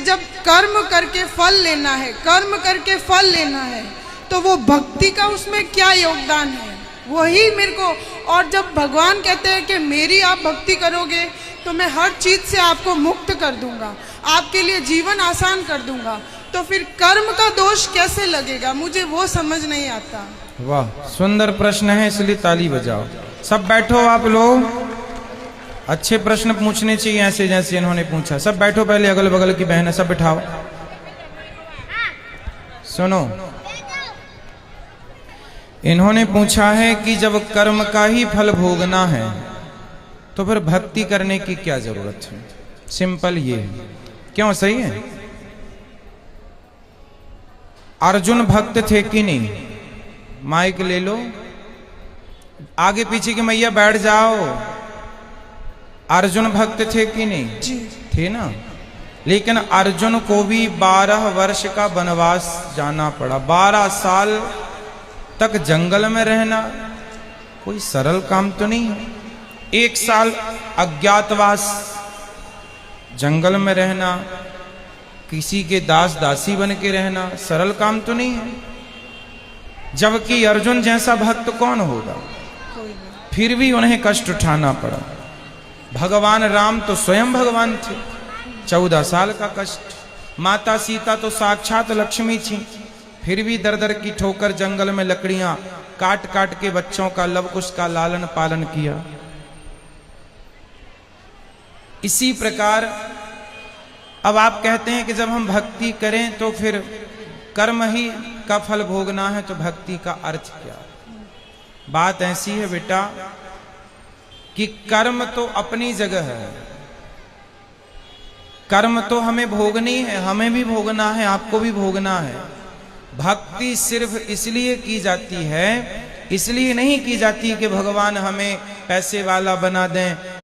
जब कर्म करके फल लेना है, कर्म करके फल लेना है, तो वो भक्ति का उसमें क्या योगदान है, वही मेरे को। और जब भगवान कहते हैं कि मेरी आप भक्ति करोगे तो मैं हर चीज से आपको मुक्त कर दूंगा, आपके लिए जीवन आसान कर दूंगा, तो फिर कर्म का दोष कैसे लगेगा, मुझे वो समझ नहीं आता। वाह, सुंदर प्रश्न है, इसलिए ताली बजाओ। सब बैठो आप लोग, अच्छे प्रश्न पूछने चाहिए ऐसे जैसे इन्होंने पूछा। सब बैठो, पहले अगल बगल की बहन है सब बिठाओ। सुनो, इन्होंने पूछा है कि जब कर्म का ही फल भोगना है तो फिर भक्ति करने की क्या जरूरत है। सिंपल ये है, क्यों? सही है। अर्जुन भक्त थे कि नहीं? माइक ले लो, आगे पीछे की मैया बैठ जाओ। अर्जुन भक्त थे कि नहीं? जी थे ना। लेकिन अर्जुन को भी 12 वर्ष का वनवास जाना पड़ा। 12 साल तक जंगल में रहना कोई सरल काम तो नहीं है। 1 साल अज्ञातवास जंगल में रहना, किसी के दास दासी बन के रहना सरल काम तो नहीं है। जबकि अर्जुन जैसा भक्त कौन होगा? फिर भी उन्हें कष्ट उठाना पड़ा। भगवान राम तो स्वयं भगवान थे, 14 साल का कष्ट। माता सीता तो साक्षात लक्ष्मी थी, फिर भी दर दर की ठोकर जंगल में लकड़ियां काट काट के बच्चों का लव कुश का लालन पालन किया। इसी प्रकार अब आप कहते हैं कि जब हम भक्ति करें तो फिर कर्म ही का फल भोगना है, तो भक्ति का अर्थ क्या? बात ऐसी है बेटा कि कर्म तो अपनी जगह है, कर्म तो हमें भोगनी है, हमें भी भोगना है, आपको भी भोगना है। भक्ति सिर्फ इसलिए की जाती है, इसलिए नहीं की जाती कि भगवान हमें पैसे वाला बना दें,